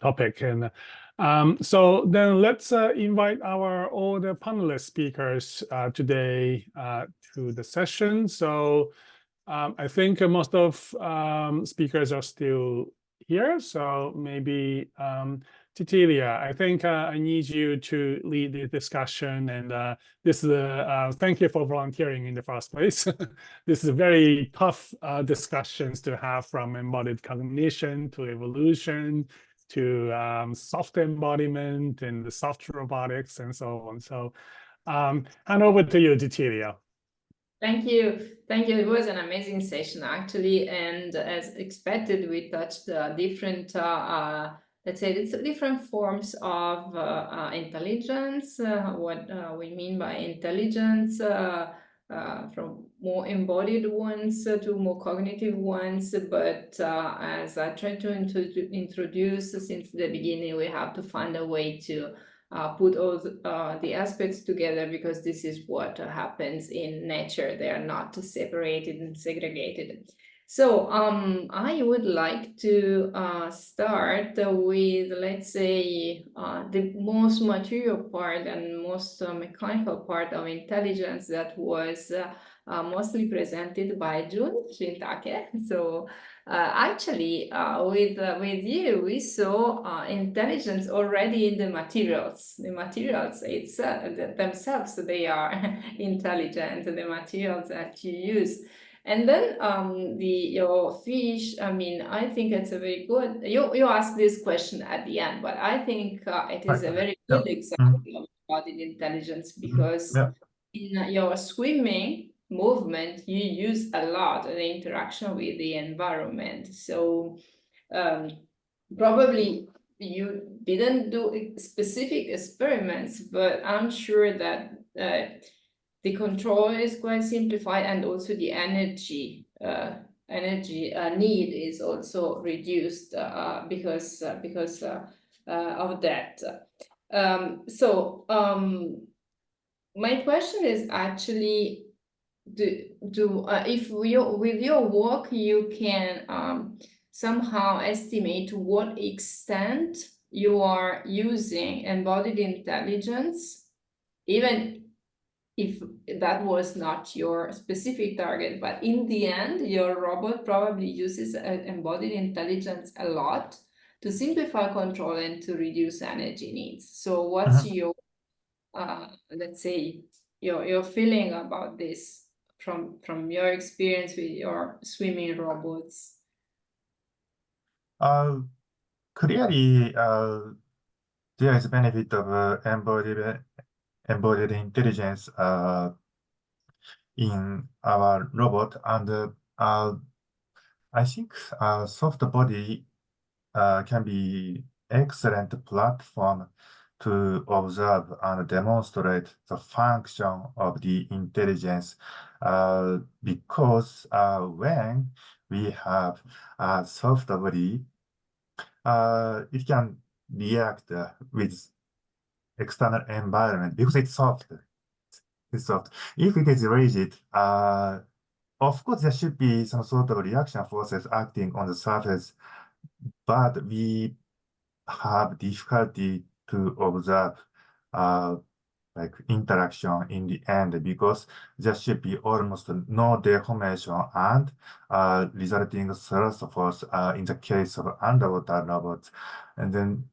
topic. And so then let's invite all the panelist speakers today to the session. So I think most of speakers are still here. So maybe Cecilia, I think I need you to lead the discussion. And this is thank you for volunteering in the first place. This is a very tough discussions to have, from embodied cognition to evolution to soft embodiment and the soft robotics and so on. So hand over to you, Cecilia. Thank you. Thank you. It was an amazing session, actually. And as expected, we touched different, let's say, it's different forms of intelligence, what we mean by intelligence, from more embodied ones to more cognitive ones. But as I tried to introduce since the beginning, we have to find a way to put all the aspects together, because this is what happens in nature. They are not separated and segregated. So I would like to start with, let's say, the most material part and most mechanical part of intelligence that was mostly presented by Jun Shintake. So actually, with you, we saw intelligence already in the materials. The materials it's themselves, they are intelligent. The materials that you use, and then your fish. I mean, I think it's a very good. You asked this question at the end, but I think it is a very good example of embodied intelligence, because in your swimming movement, you use a lot of the interaction with the environment. So probably you didn't do specific experiments, but I'm sure that the control is quite simplified, and also the energy need is also reduced because of that. My question is actually, if with your work you can somehow estimate to what extent you are using embodied intelligence, even if that was not your specific target, but in the end, your robot probably uses embodied intelligence a lot to simplify control and to reduce energy needs. So what's your, let's say, your feeling about this from your experience with your swimming robots? Clearly, there is a benefit of embodied intelligence in our robot, and I think soft body can be excellent platform to observe and demonstrate the function of the intelligence, because when we have a soft body, it can react with external environment because it's soft. It's soft. If it is rigid, of course there should be some sort of reaction forces acting on the surface, but we have difficulty to observe like interaction in the end, because there should be almost no deformation and resulting thrust force in the case of underwater robots. And then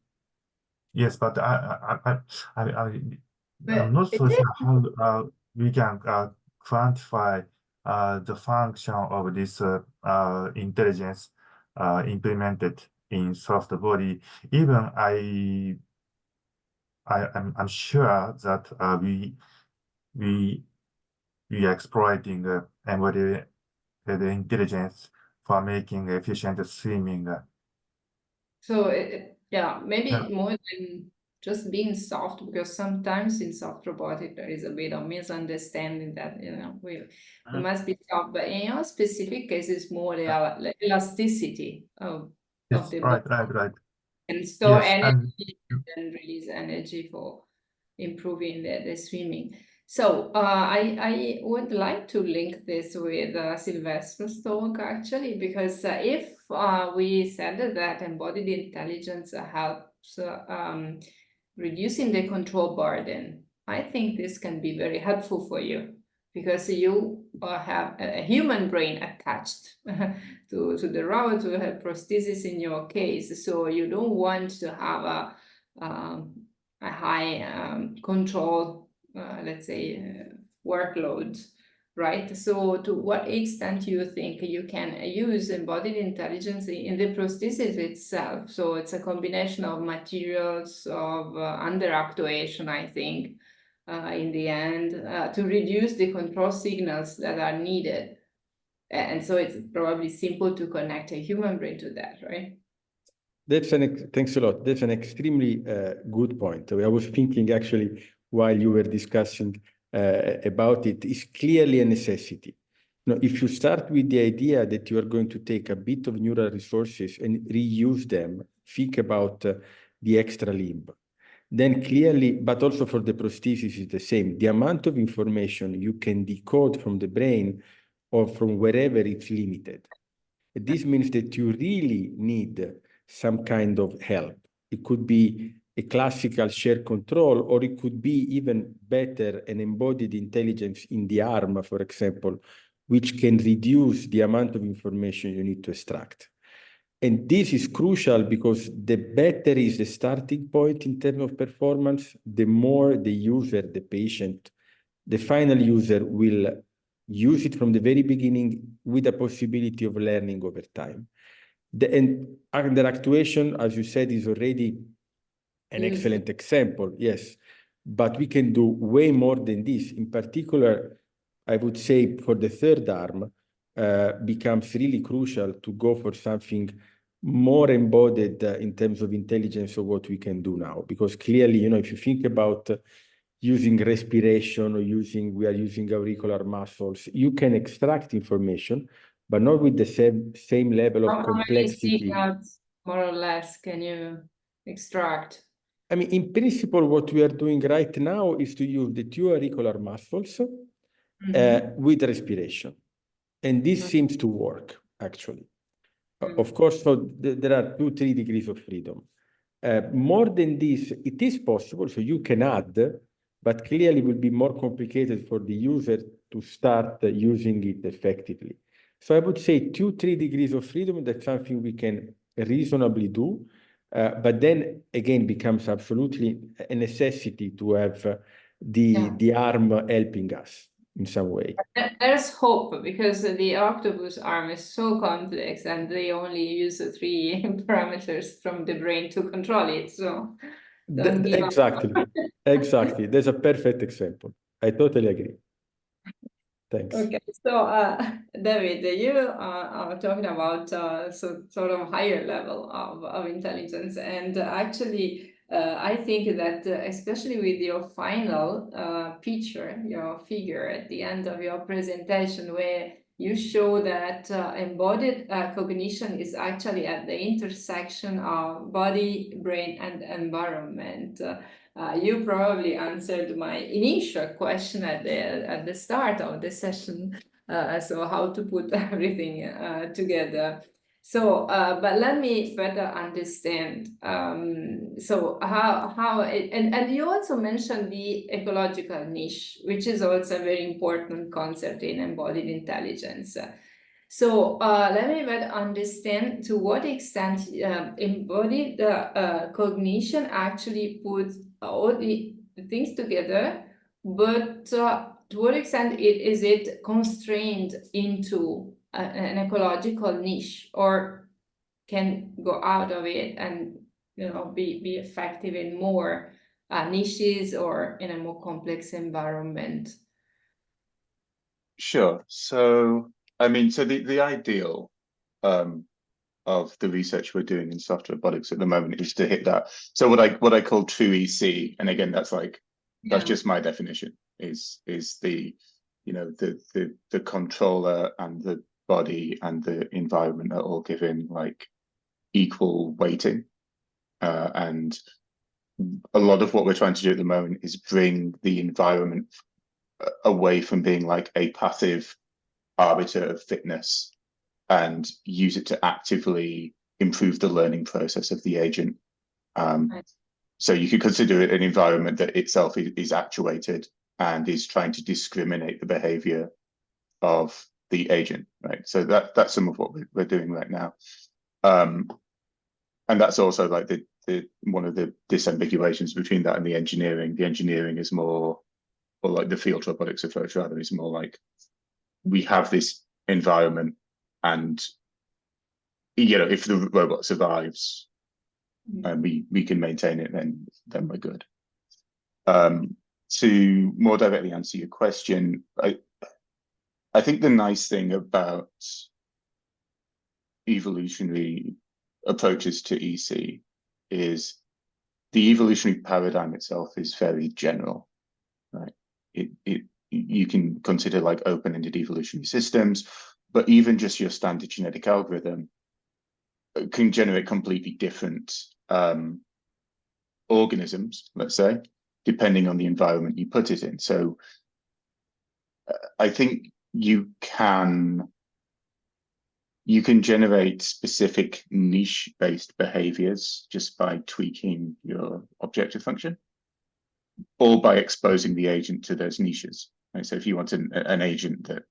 yes, but I'm not so sure how we can quantify the function of this intelligence implemented in soft body. Even I'm sure that we are exploiting embodied intelligence for making efficient swimming. So yeah, maybe more than just being soft, because sometimes in soft robotic there is a bit of misunderstanding that we must be soft, but in your specific case it's more the elasticity of the body. Right. And store energy and and release energy for improving the swimming. So I would like to link this with Silvestro's talk, actually, because if we said that embodied intelligence helps reducing the control burden. I think this can be very helpful for you because you have a human brain attached to the robot, to have prosthesis in your case. So you don't want to have a high control, let's say, workload, right? So to what extent do you think you can use embodied intelligence in the prosthesis itself? So it's a combination of materials, of under actuation, I think, in the end, to reduce the control signals that are needed. And so it's probably simple to connect a human brain to that, right? Thanks a lot. That's an extremely good point. I was thinking actually while you were discussing about it, is clearly a necessity. You know, if you start with the idea that you are going to take a bit of neural resources and reuse them, think about the extra limb, then clearly, but also for the prosthesis is the same. The amount of information you can decode from the brain or from wherever it's limited. This means that you really need some kind of help. It could be a classical shared control, or it could be even better, an embodied intelligence in the arm, for example, which can reduce the amount of information you need to extract. And this is crucial because the better is the starting point in terms of performance, the more the user, the patient, the final user will use it from the very beginning with a possibility of learning over time. And under actuation, as you said, is already an excellent example, yes. But we can do way more than this. In particular, I would say for the third arm, becomes really crucial to go for something more embodied in terms of intelligence of what we can do now. Because clearly, you know, if you think about using respiration or we are using auricular muscles, you can extract information, but not with the same level of complexity. More or less, can you extract? I mean, in principle, what we are doing right now is to use the two auricular muscles with respiration. And this seems to work, actually. Of course, so there are 2-3 degrees of freedom. More than this, it is possible, so you can add, but clearly it will be more complicated for the user to start using it effectively. So I would say 2-3 degrees of freedom, that's something we can reasonably do, but then again becomes absolutely a necessity to have the arm helping us in some way. There's hope because the octopus arm is so complex and they only use 3 parameters from the brain to control it. So don't give exactly, up. exactly. There's a perfect example. I totally agree. Thanks. Okay, so David, you are talking about sort of higher level of intelligence, and actually, I think that especially with your final picture, your figure at the end of your presentation, where you show that embodied cognition is actually at the intersection of body, brain, and environment. You probably answered my initial question at the start of the session, so how to put everything together. So, but let me better understand. So how and you also mentioned the ecological niche, which is also a very important concept in embodied intelligence. So let me better understand to what extent embodied cognition actually puts all the things together, but to what extent is it constrained into an ecological niche, or can go out of it and be effective in more niches or in a more complex environment? Sure. So, I mean, so the ideal of the research we're doing in soft robotics at the moment is to hit that. So what I call true EC, and again, that's just my definition, is the the controller and the body and the environment are all given like equal weighting, and a lot of what we're trying to do at the moment is bring the environment away from being like a passive arbiter of fitness and use it to actively improve the learning process of the agent. So you could consider it an environment that itself is actuated and is trying to discriminate the behavior of the agent, right? So that's some of what we're doing right now. And that's also like the one of the disambiguations between that and the engineering. The engineering is more, or like the field robotics approach rather, is more like we have this environment, and if the robot survives and we can maintain it, then we're good. To more directly answer your question, I think the nice thing about evolutionary approaches to EC is the evolutionary paradigm itself is very general, right? You can consider like open-ended evolutionary systems, but even just your standard genetic algorithm can generate completely different organisms, let's say, depending on the environment you put it in. So I think you can generate specific niche-based behaviors just by tweaking your objective function, or by exposing the agent to those niches. Right? So if you want an agent that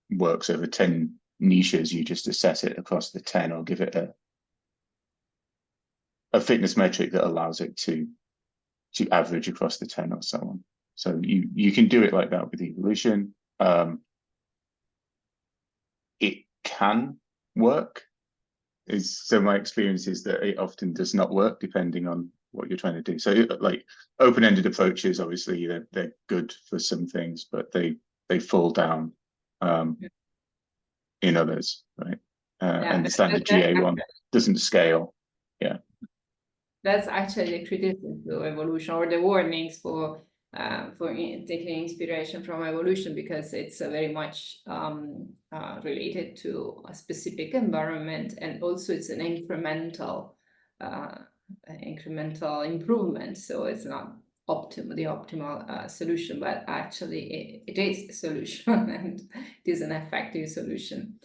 works over 10 niches, you just assess it across the 10, or give it a fitness metric that allows it to average across the 10 or so on. So you can do it like that with evolution. It can work. So my experience is that it often does not work depending on what you're trying to do. So like open-ended approaches, obviously they're good for some things, but they fall down in others, right? And the standard GA one doesn't scale. Yeah. That's actually the criticism to evolution, or the warnings for taking inspiration from evolution, because it's very much related to a specific environment, and also it's an incremental improvement. So it's not the optimal solution, but actually it is a solution, and it is an effective solution.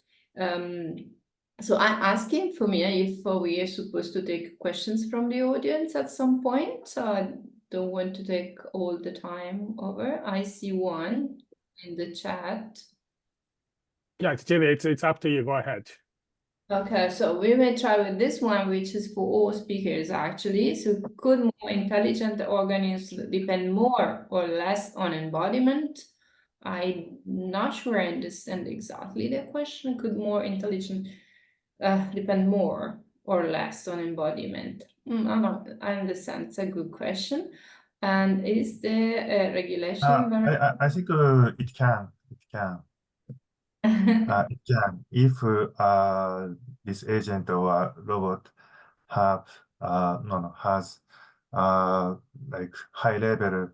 So I'm asking for me if we are supposed to take questions from the audience at some point. So I don't want to take all the time over. I see one in the chat. Yeah, Cecilia, it's up to you. Go ahead. Okay, so we may try with this one, which is for all speakers actually. So could more intelligent organisms depend more or less on embodiment? I'm not sure I understand exactly the question. Could more intelligent depend more or less on embodiment? I understand. It's a good question. And is the regulation? I think it can. It can. It can. If this agent or robot has like high level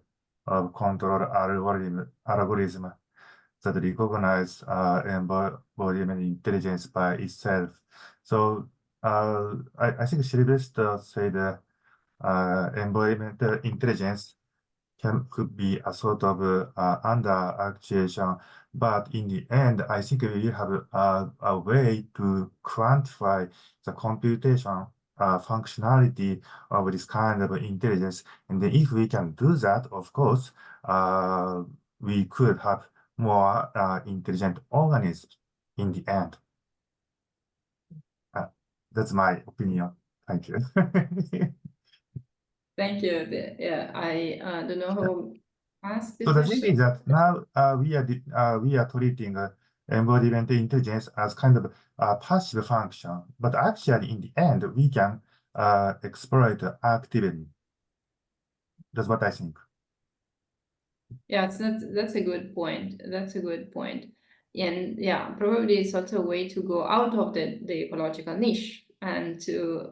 of control algorithm that recognize embodiment intelligence by itself. So I think Silvestro said embodiment intelligence could be a sort of under actuation, but in the end, I think we have a way to quantify the computation functionality of this kind of intelligence. And then if we can do that, of course, we could have more intelligent organisms in the end. That's my opinion. Thank you. Thank you. Yeah, I don't know who asked this So the question. thing is that now we are treating embodiment intelligence as kind of a passive function, but actually in the end we can exploit actively. That's what I think. Yeah, that's a good point. That's a good point. And yeah, probably it's also a way to go out of the ecological niche, and to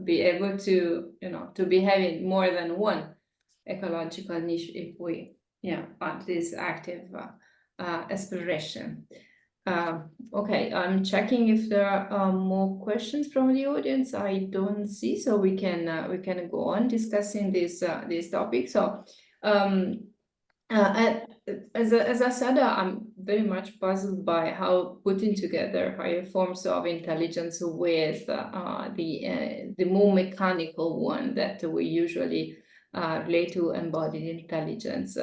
be able to, to be having more than one ecological niche if we, want this active exploration. Okay, I'm checking if there are more questions from the audience. I don't see, so we can go on discussing this topic. So As I said, I'm very much puzzled by how putting together higher forms of intelligence with the more mechanical one that we usually relate to embodied intelligence.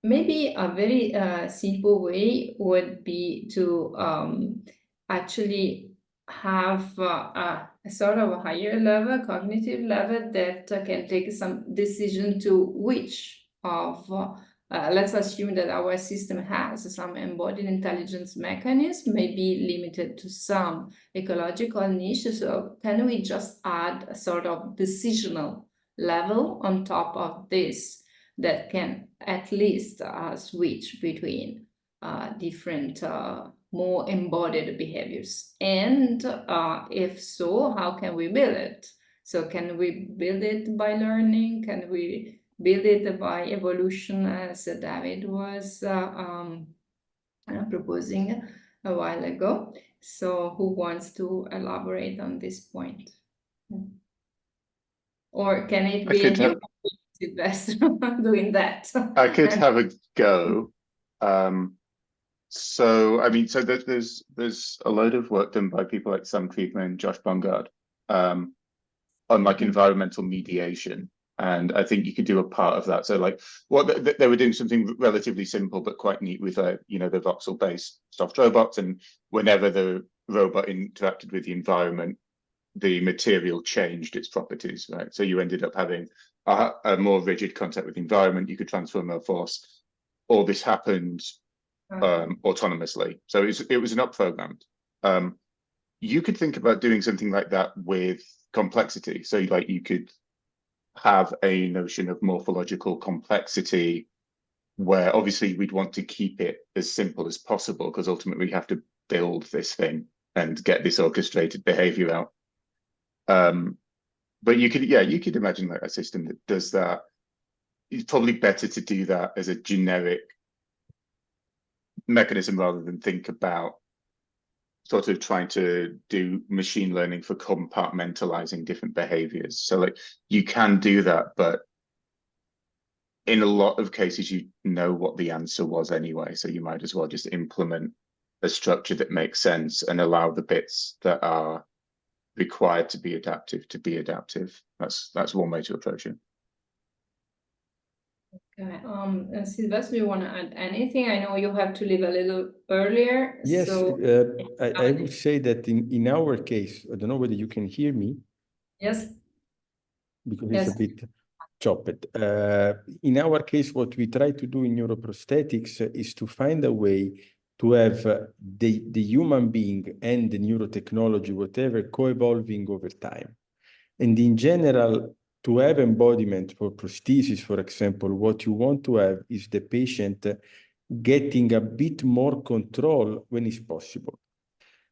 Maybe a very simple way would be to actually have a sort of a higher level, cognitive level, that can take some decision to which of, let's assume that our system has some embodied intelligence mechanism, maybe limited to some ecological niche. So can we just add a sort of decisional level on top of this that can at least switch between different more embodied behaviors? And if so, how can we build it? So can we build it by learning? Can we build it by evolution, as David was proposing a while ago? So who wants to elaborate on this point? Or can it be a new Silvestro doing that? I could have a go. So I mean, so there's a load of work done by people like Sam Kriegman and Josh Bongard on like environmental mediation, and I think you could do a part of that. So like, what they were doing something relatively simple but quite neat with you know, the voxel-based soft robots, and whenever the robot interacted with the environment, the material changed its properties, right? So you ended up having a more rigid contact with the environment. You could transfer more force. All this happened autonomously. So it was not programmed. You could think about doing something like that with complexity. So like you could have a notion of morphological complexity where obviously we'd want to keep it as simple as possible, because ultimately we have to build this thing and get this orchestrated behavior out. But you could imagine like a system that does that. It's probably better to do that as a generic mechanism rather than think about sort of trying to do machine learning for compartmentalizing different behaviors. So like you can do that, but in a lot of cases you know what the answer was anyway, so you might as well just implement a structure that makes sense and allow the bits that are required to be adaptive to be adaptive. That's one way to approach it. Okay. And Silvestro, you want to add anything? I know you have to leave a little earlier. Yes, so I would say that in our case, I don't know whether you can hear me. Yes. Because Yes. it's a bit chopped. In our case, what we try to do in neuroprosthetics is to find a way to have the human being and the neurotechnology, whatever, co-evolving over time. And in general, to have embodiment for prosthesis, for example, what you want to have is the patient getting a bit more control when it's possible.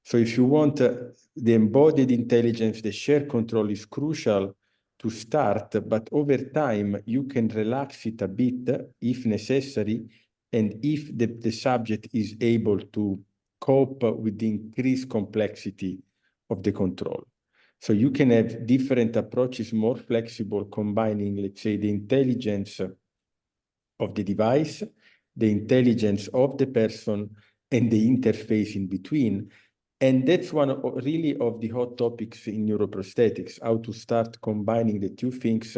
So if you want the embodied intelligence, the shared control is crucial to start, but over time, you can relax it a bit if necessary, and if the subject is able to cope with the increased complexity of the control. So you can have different approaches, more flexible, combining, let's say, the intelligence of the device, the intelligence of the person, and the interface in between. And that's one really of the hot topics in neuroprosthetics, how to start combining the two things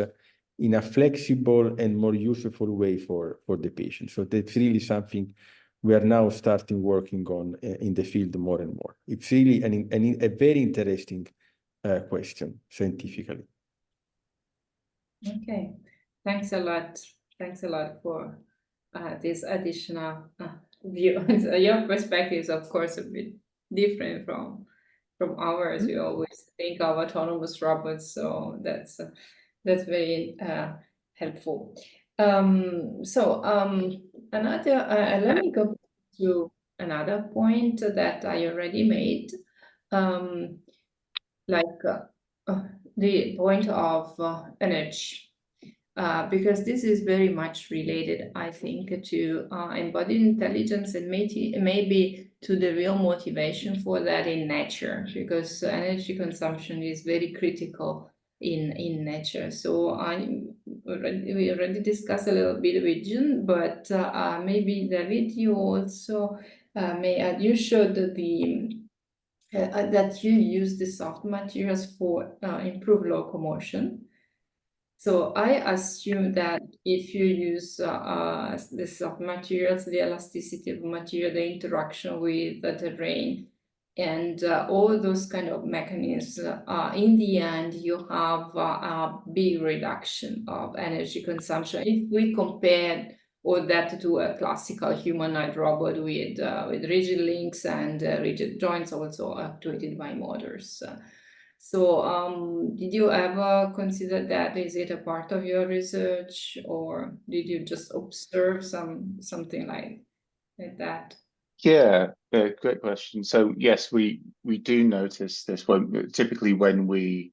in a flexible and more useful way for the patient. So that's really something we are now starting working on in the field more and more. It's really a very interesting question scientifically. Okay, thanks a lot. Thanks a lot for this additional view. Your perspective is, of course, a bit different from ours. We always think of autonomous robots, so that's very helpful. Another let me go to another point that I already made, the point of energy. Because this is very much related, I think, to embodied intelligence and maybe to the real motivation for that in nature, because energy consumption is very critical in nature. So we already discussed a little bit with Jun, but maybe David, you also may add. You showed that you use the soft materials for improved locomotion. So I assume that if you use the soft materials, the elasticity of material, the interaction with the terrain, and all those kind of mechanisms, in the end, you have a big reduction of energy consumption. If we compare all that to a classical humanoid robot with rigid links and rigid joints, also actuated by motors. So did you ever consider that? Is it a part of your research, or did you just observe something like that? Yeah, great question. So yes, we do notice this typically when we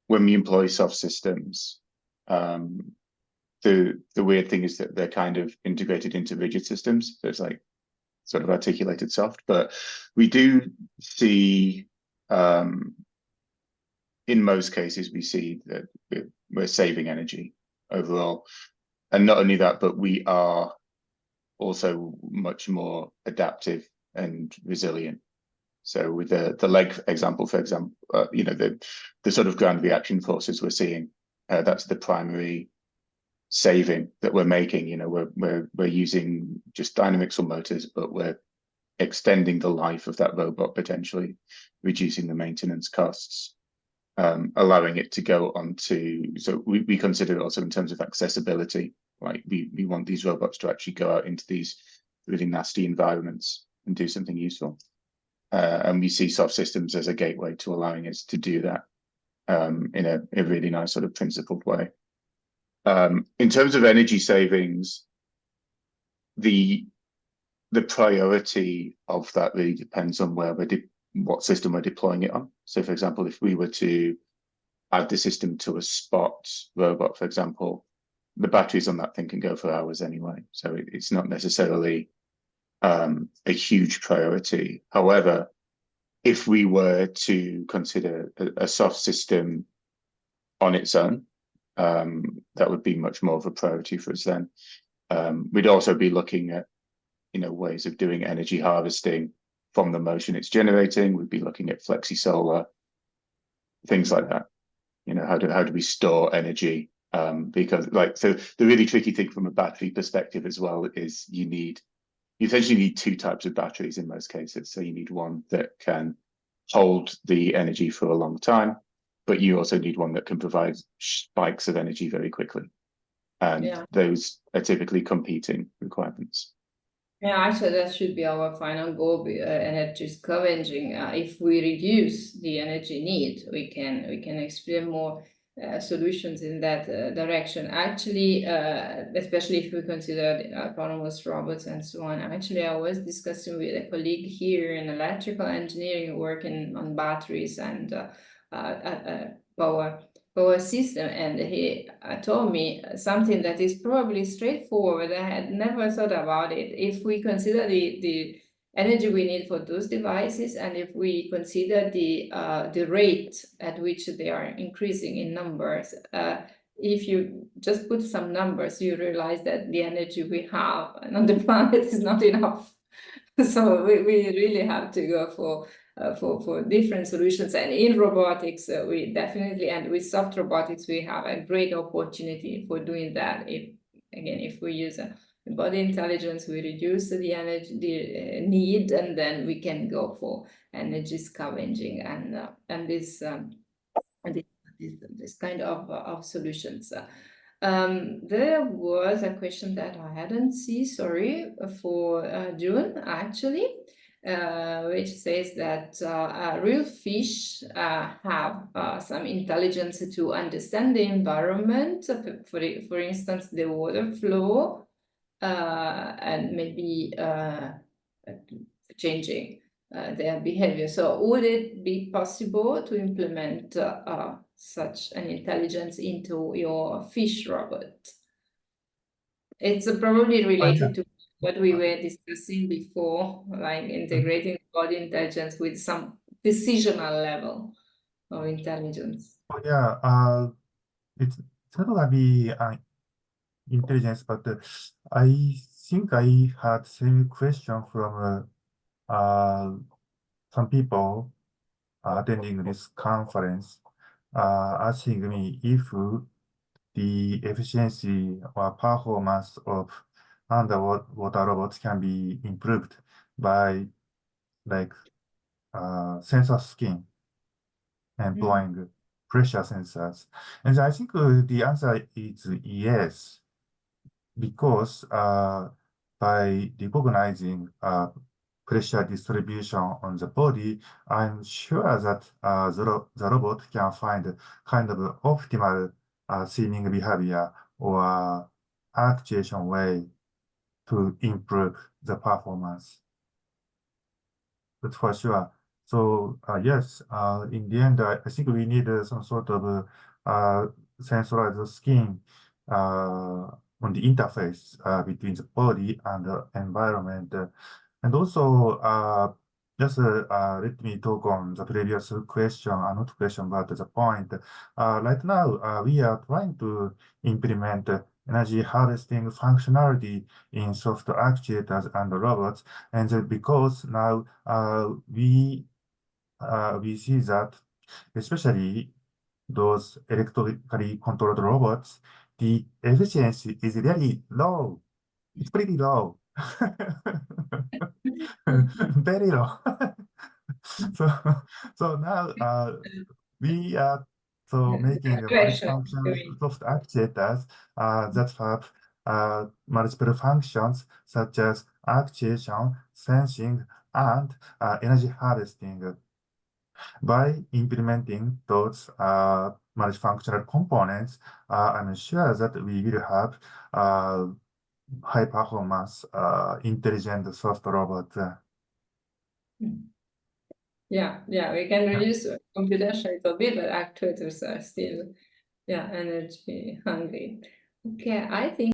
employ soft systems. The weird thing is that they're kind of integrated into rigid systems. So it's like sort of articulated soft, but we do see in most cases we see that we're saving energy overall. And not only that, but we are also much more adaptive and resilient. So with the leg example, for example, the sort of ground reaction forces we're seeing, that's the primary saving that we're making. We're using just dynamics or motors, but we're extending the life of that robot, potentially reducing the maintenance costs, allowing it to go on to. So we consider it also in terms of accessibility. Like we want these robots to actually go out into these really nasty environments and do something useful. And we see soft systems as a gateway to allowing us to do that in a really nice sort of principled way. In terms of energy savings, the priority of that really depends on what system we're deploying it on. So, for example, if we were to add the system to a spot robot, for example, the batteries on that thing can go for hours anyway. So it's not necessarily a huge priority. However, if we were to consider a soft system on its own, that would be much more of a priority for us then. We'd also be looking at ways of doing energy harvesting from the motion it's generating. We'd be looking at flexi solar, things like that. How do we store energy? Because so the really tricky thing from a battery perspective as well is you essentially need two types of batteries in most cases. So you need one that can hold the energy for a long time, but you also need one that can provide spikes of energy very quickly. And those are typically competing requirements. Yeah, actually, that should be our final goal, energy scavenging. If we reduce the energy need, we can explore more solutions in that direction. Actually, especially if we consider autonomous robots and so on. Actually, I was discussing with a colleague here in electrical engineering, working on batteries and power system, and he told me something that is probably straightforward. I had never thought about it. If we consider the energy we need for those devices, and if we consider the rate at which they are increasing in numbers, if you just put some numbers, you realize that the energy we have on the planet is not enough. So we really have to go for different solutions. And in robotics, we definitely, and with soft robotics, we have a great opportunity for doing that. If we use body intelligence, we reduce the energy need, and then we can go for energy scavenging and this kind of solutions. There was a question that I hadn't seen, sorry, for Jun, actually, which says that real fish have some intelligence to understand the environment, for instance, the water flow, and maybe changing their behavior. So would it be possible to implement such an intelligence into your fish robot? It's probably related to what we were discussing before, like integrating body intelligence with some decisional level of intelligence. Oh, yeah, it's not gonna be intelligence, but I think I had same question from some people attending this conference, asking me if the efficiency or performance of underwater robots can be improved by like sensor skin employing pressure sensors. And I think the answer is yes, because by recognizing pressure distribution on the body, I'm sure that the robot can find kind of optimal swimming behavior or actuation way to improve the performance. That's for sure. So yes, in the end, I think we need some sort of sensorized skin on the interface between the body and the environment. And also, just let me talk on the previous question, not question, but the point. Right now, we are trying to implement energy harvesting functionality in software actuators and robots. And because now we see that, especially those electrically controlled robots, the efficiency is really low. It's pretty low. Very low. so, so now we are making a multifunctional soft actuators that have multiple functions such as actuation, sensing, and energy harvesting. By implementing those multifunctional components, I'm sure that we will have high performance, intelligent soft robots. Yeah, we can reduce computation a little bit, but actuators are still, energy hungry. Okay, I think